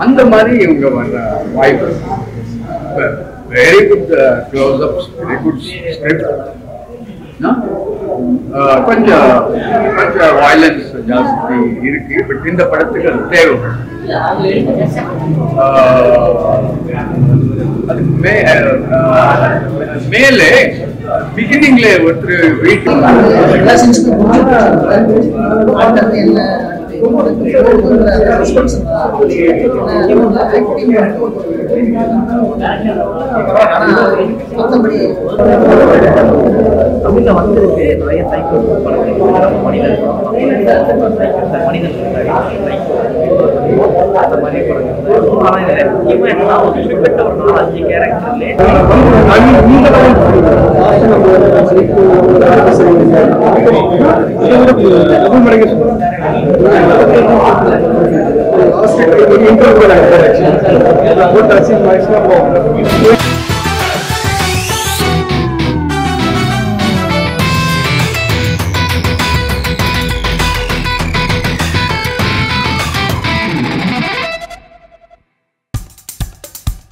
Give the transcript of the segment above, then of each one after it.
அந்த மாதிரி இவங்க வர வாய்ப்பு. Very good close-ups, very good script. கொஞ்சம் வயலன்ஸ் ஜாஸ்தி இருக்கு. பட் இந்த படத்துக்கு அது தேவைப்படும். அதுக்கு மேலே பிகினிங்ல ஒருத்தர் வீட்டு தமிழ்ல வந்திருக்கு நிறைய சைக்கோ மனிதன் அந்த மாதிரி படங்கள். முக்கியமா என்னன்னா ஒரு குறிப்பிட்ட ஒரு 4-5 கேரக்டர்ல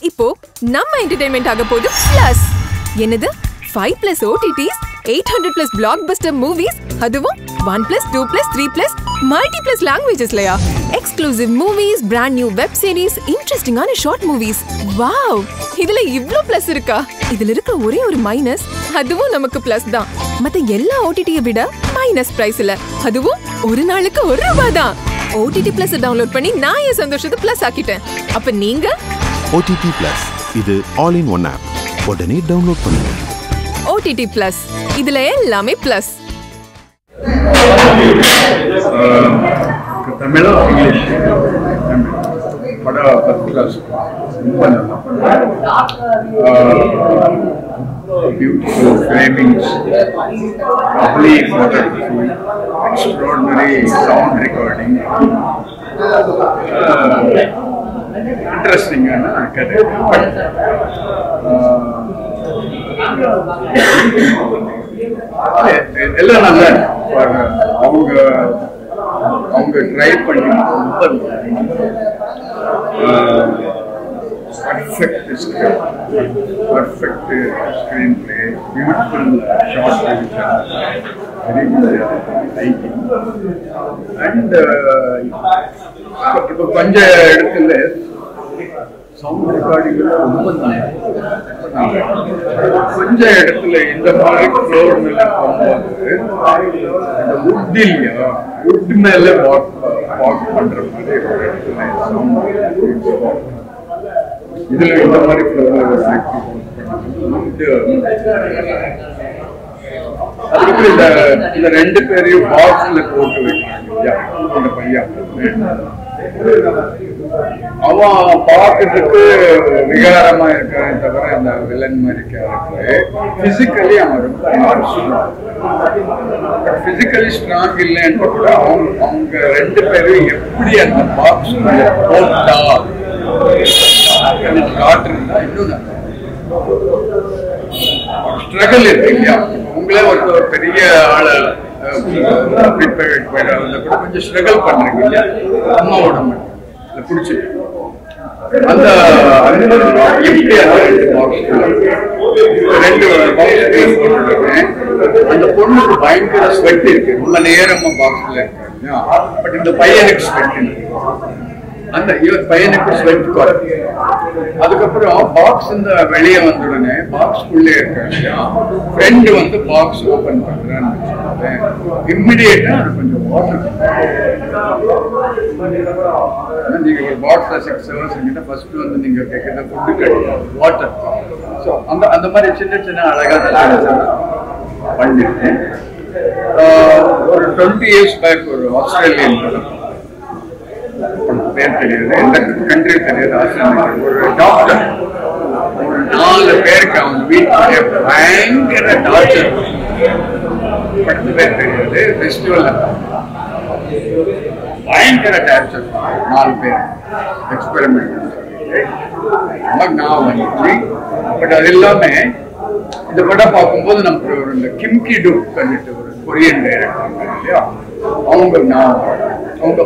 இப்போ நம்ம என்டர்டெயின்மெண்ட் ஆக போகுது பிளஸ். என்னது 5+ OTTs, 800+ பிளாக்பஸ்டர் மூவிஸ், அதுவும் 1+, 2+, 3+ மல்டி+ லாங்குவேஜஸ்லயா? Exclusive movies, brand new web series, இன்ட்ரெஸ்டிங்கான ஷார்ட் மூவிஸ். வாவ், இதுல இவ்ளோ பிளஸ் இருக்கா? இதுல இருக்க ஒரே ஒரு மைனஸ், அதுவும் நமக்கு பிளஸ் தான். மத்த எல்லா OTT-ய விட மைனஸ் பிரைஸ் இல்ல, அதுவும் ஒரு நாளுக்கு ₹1 தான். OTT Plus டவுன்லோட் பண்ணி நான் என் சந்தோஷத்தை பிளஸ் ஆக்கிட்டேன். அப்ப நீங்க OTT Plus இது ஆல் இன் ஒன் ஆப். உடனே டவுன்லோட் பண்ணுங்க. OTT Plus இதுல எல்லாமே பிளஸ். தமிழோ இங்கிலீஷ் படம் first class. Beautiful framings, lovely photography, extraordinary sound recording, இன்ட்ரெஸ்டிங்கான கதை. எல்லாம் நல்ல அவங்க ட்ரை பண்ணி perfect script, perfect screen play, beautiful short division, very good writing. And இப்போ கொஞ்சம் இடத்துல சவுண்ட் ரெக்கார்டிங் ரொம்ப கொஞ்சம் இடத்துல இந்த மாதிரி ஃப்ளோர் மேல போகும்போது அந்த வுட் இல்லையா, வுட் மேல வாக் பண்ற மாதிரி ஒரு இடத்துல சவுண்ட். இதுல இந்த மாதிரி ஃப்ளோர் அதுக்கப்புறம் இந்த 2 பேரையும் பாக்ஸ்ல போட்டு வைக்கிறாங்க. அந்த பையன் அவன் பார்க்கறதுக்கு விகாரமா இருக்கானே தவிர அந்த வில்லன் மாதிரி கேரக்டர் பிசிக்கலி அவன் ரொம்ப பிசிக்கலி ஸ்ட்ராங் இல்லைன்னு கூட அவங்க 2 பேரும் எப்படி அந்த பாக்ஸ் போட்டா காட்டுறா இன்னும் ஸ்ட்ரகிள் இருக்கு இல்லையா? உங்களே ஒரு பெரிய ஆளை கூட கொஞ்சம் ஸ்ட்ரகிள் பண்றீங்க இல்லையா? அம்மாவோட பிடிச்சி அந்த எப்படி அந்த பொண்ணுக்கு பயங்கர ஸ்வெட் இருக்கு, ரொம்ப நேரமா பாக்ஸ்ல இருக்கு. பட் இந்த பையனுக்கு ஸ்வெட் இருக்கு, அந்த பையனுக்கு ஸ்வெட் குறையும். அதுக்கப்புறம் பாக்ஸ் இந்த வெளியே வந்த உடனே பாக்ஸ்குள்ளே இருக்க ஃப்ரெண்டு வந்து பாக்ஸ் ஓபன் பண்றான்னு இம்மிடியேட்டா அது கொஞ்சம் வாட்டர். நீங்க ஒரு பாக்ஸ்ல 6 hours கிட்ட ஃபர்ஸ்ட் வந்து நீங்க கேட்கிற ஃபுட்டு கிடையாது, வாட்டர். ஸோ அந்த மாதிரி சின்ன சின்ன அழகாக பண்ணிருக்கேன். ஒரு 20 years பேக் ஒரு ஆஸ்திரேலியன் பேர் தெரியாது, எந்த கண்ட்ரி தெரியாது, ஆஸ்திரேலியா ஒரு டாக்டர் ஒரு 4 பேருக்கு அவங்க வீட்டுல பயங்கர டார்ச்சர். படத்து பேர் தெரியாது, ஃபெஸ்டிவல் பயங்கர டார்ச்சர் 4 பேர் எக்ஸ்பெரிமெண்ட் நான் வந்துச்சு. பட் அது எல்லாமே இந்த படம் பார்க்கும்போது நமக்கு ஒரு இந்த கிம்கி டுக் பண்ணிட்டு ஒரு கொரியன் டைரக்டர் இல்லையா, அவங்க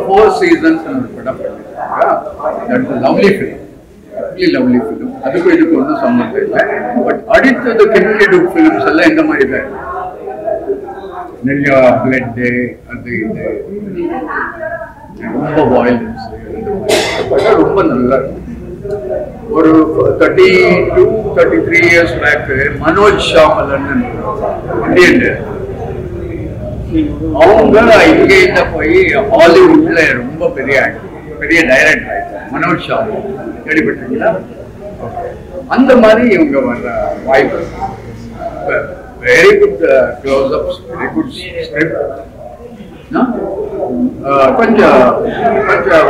4 seasons படம் பண்ணிருக்காங்க. That's a lovely film, really lovely film. அதுக்கு இதுக்கு ஒன்றும் சம்மந்தம் இல்லை. பட் அடுத்தது கிரிக்கெட் ஃபிலிம்ஸ் எல்லாம் இந்த மாதிரி தான் நிறைய பிளட் அது இது ரொம்ப வயலன்ஸ் ரொம்ப நல்லா இருக்கும். ஒரு 32-33 years back Manoj Shyamalan Indian அவங்க இங்க போய் ஹாலிவுட்ல ரொம்ப பெரிய டைரக்டர் ஆயிட்டாங்க. மனோஜ் ஷாமலன் கேள்விப்பட்டிருக்கீங்களா? அந்த மாதிரி இவங்க வர்ற வாய்ப்பு. Very good close ups, very good script. கொஞ்சம்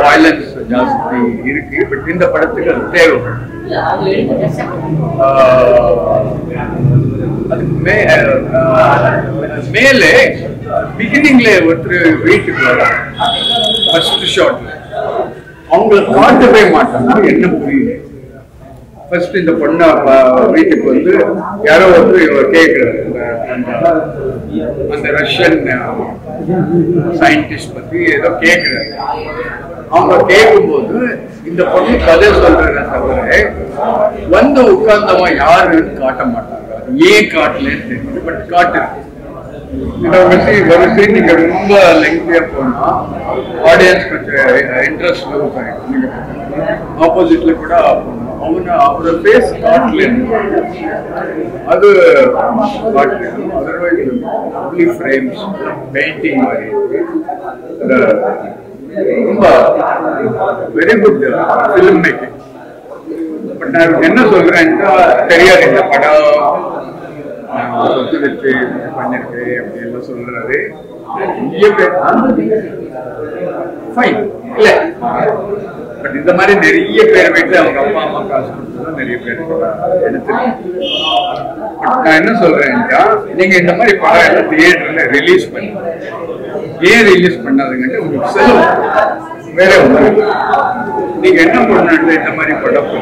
வயலன்ஸ் ஜாஸ்தி இருக்கு. பட் இந்த படத்துக்கு அது தேவைப்படும். மேலே பிகினிங்ல ஒருத்தர் வீட்டுக்கு வர ஃபர்ஸ்ட் ஷாட்ல அவங்களை காட்டவே மாட்டாங்க. என்ன புரியல. ஃபர்ஸ்ட் இந்த பொண்ணு வீட்டுக்கு வந்து யாரோ வந்து இவர் கேட்கிறாரு அந்த ரஷ்யன் சயின்டிஸ்ட் பத்தி ஏதோ கேட்கிறாரு. அவங்க கேட்கும்போது இந்த பொண்ணு கதை சொல்றத தவிர வந்து உட்கார்ந்தவன் யாருன்னு காட்ட மாட்டாங்க. ஏன் காட்டலன்னு தெரியுது. பட் காட்டு ஒரு சீன் நீங்க ரொம்ப லெங்க்தியா போனா ஆடியன்ஸ் கொஞ்சம் இன்ட்ரெஸ்ட் லூஸ் ஆயிடும். நீங்க ஆப்போசிட்ல கூட அவரோட ஃபேஸ் காட்டல அது காட்டல. அதர்வைஸ் ஃப்ரேம்ஸ் பெயிண்டிங் மாதிரி ரொம்ப very good film making. But நான் என்ன சொல்றேன்னா தெரியாது இந்த படம் சொத்து வச்சு பண்ணிருக்கு அப்படி எல்லாம் சொல்றாரு. நிறைய பேர் ஃபைன் இல்ல. பட் இந்த மாதிரி நிறைய பேர் வீட்டு அவங்க அப்பா அம்மா காசு கொடுத்துதான் நிறைய பேர் எடுத்துருக்கேன். நான் என்ன சொல்றேன்னா நீங்க இந்த மாதிரி படம் எல்லாம் தியேட்டர்ல ரிலீஸ் பண்ணி ஏன் ரிலீஸ் பண்ணாதுங்கன்னு உங்களுக்கு செலவு வேற ஒன்று. நீங்க என்ன பண்ணாங்க இந்த மாதிரி படம்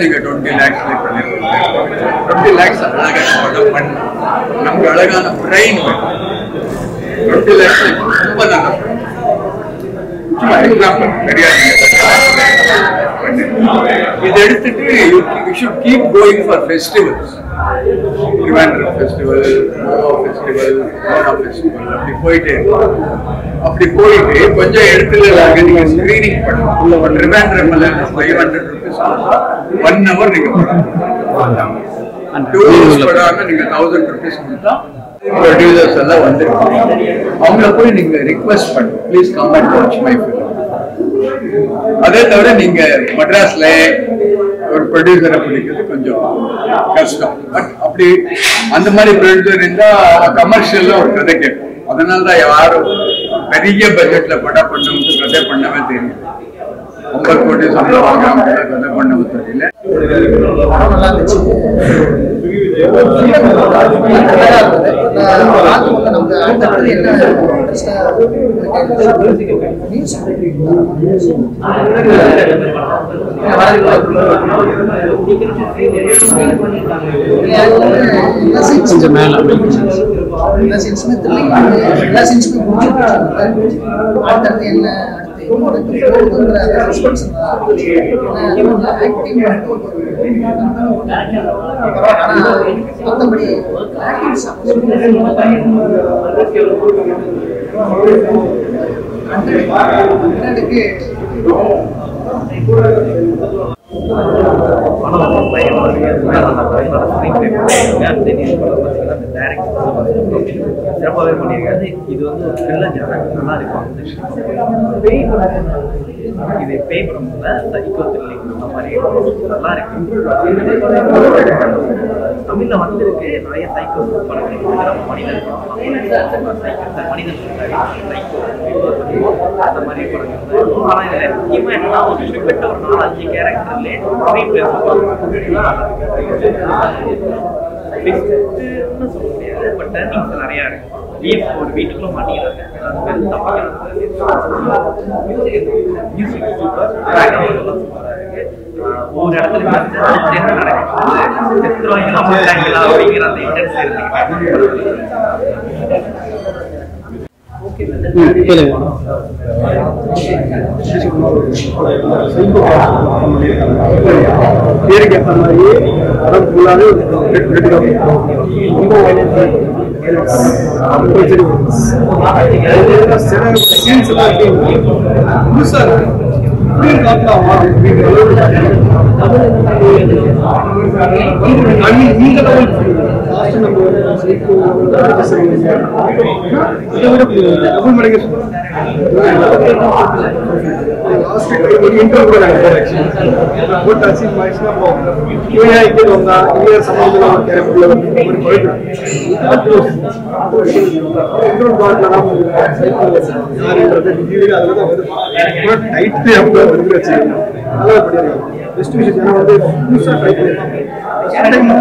நீங்க 20 lakhs பண்ணிருக்கீங்க. 20 lakhs அழகான படம் பண்ண நமக்கு அழகான பிரெயின் 20 lakhs ரொம்ப நல்லா எக்ஸாம்பிள் தெரியாது. இதை எடுத்துட்டு you should keep going for festivals. Trivandrum festival, Goa festival, Goa festival அப்படி போயிட்டே அப்படி போயிட்டு கொஞ்சம் இடத்துல நீங்க ஸ்கிரீனிங் பண்ணலாம். Trivandrumல 500 rupees 1 hour நீங்க பண்ணலாம். 2 hours படாம நீங்க 1000 rupees கொடுத்தா ப்ரொடியூசர்ஸ் எல்லாம் வந்து அவங்கள போய் நீங்க ரிக்வெஸ்ட் பண்ணு, please come and watch my film. அதே தவிர நீங்க மெட்ராஸ்ல ஒரு ப்ரொடியூசரை பிடிக்கிறது கொஞ்சம் கஷ்டம். பட் அப்படி அந்த மாதிரி ப்ரொடியூசர் இருந்தா கமர்ஷியல்ல ஒரு கதை கேட்கும். அதனாலதான் யாரும் பெரிய பட்ஜெட்ல படம் பண்ணவங்க கதை பண்ணவே தெரியும். 9 கோடி சம்பளம் வாங்காம கதை பண்ண தெரியல. கொஞ்சம் மேல சிறப்பாகவே பண்ணியிருக்காரு. இது வந்து த்ரில்லர் ஜானர் நல்லா இருக்கும். இது பேய் படம் சைக்கோ த்ரில்லிங் அந்த மாதிரி நல்லா இருக்கு. தமிழ்ல வந்திருக்கு நிறைய சைக்கோ படங்கள். மனிதன் அந்த மாதிரி படங்கள். ஆனா இதுல முக்கியமா என்னன்னா ஒரு குறிப்பிட்ட ஒரு 4-5 கேரக்டர்ல சொல்ல முடியாது. பட் டர்னிங்ஸ் நிறைய இருக்கு. ஒரு வீட்டுக்குள்ள மாட்டிக்கிறாங்க. மியூசிக் சூப்பர், சூப்பரா இருக்கு. ஒவ்வொரு இடத்துல என்ன நடக்குது செத்துருவாங்களா அப்படிங்கிற அந்த இன்டென்ஸ் இருக்கு. ஓகே பேருக்கு ஏற்ற மாதிரியே படம் ஃபுல்லாகவே ரொம்ப சீன்ஸ் எல்லாம் புதுசாக எல்லாமே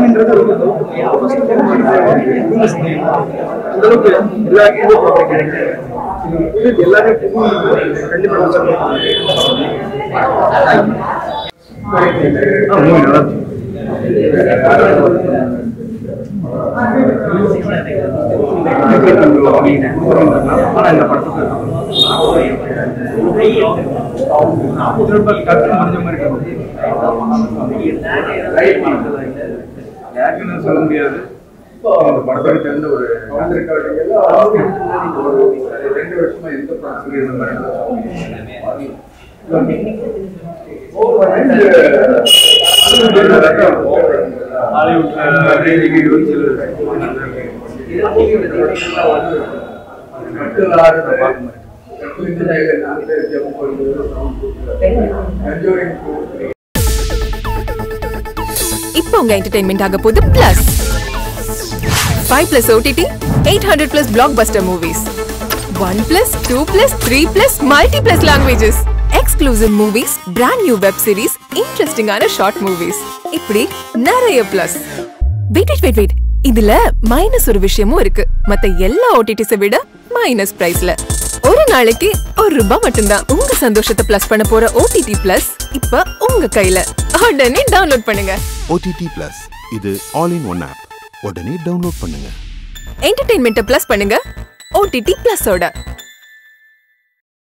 சொல்ல முடியாது. படத்தை சேர்ந்த ஒரு 2 வருஷமா எந்த இப்போ உங்க என்டர்டெயின்மெண்ட் ஆக போகுது plus 5+ OTT 800+ blockbuster movies 1+, 2+, 3+, multi+ languages exclusive movies brand new web series interesting ஆன short movies இப்படி நிறைய பிளஸ் வெயிட் இதுல மைனஸ் ஒரு விஷயமும் இருக்கு. மத்த எல்லா OTTs விட மைனஸ் பிரைஸ்ல ஒரு நாளைக்கு ₹1 மட்டும்தான். உங்க சந்தோஷத்தை பிளஸ் பண்ண போற OTT Plus இப்ப உங்க கையில. உடனே டவுன்லோட் பண்ணுங்க. OTT Plus இது ஆல் இன் ஒன் ஆப். உடனே டவுன்லோட் பண்ணுங்க. என்டர்டெயின்மெண்ட்டை பிளஸ் பண்ணுங்க OTT Plus ஓட.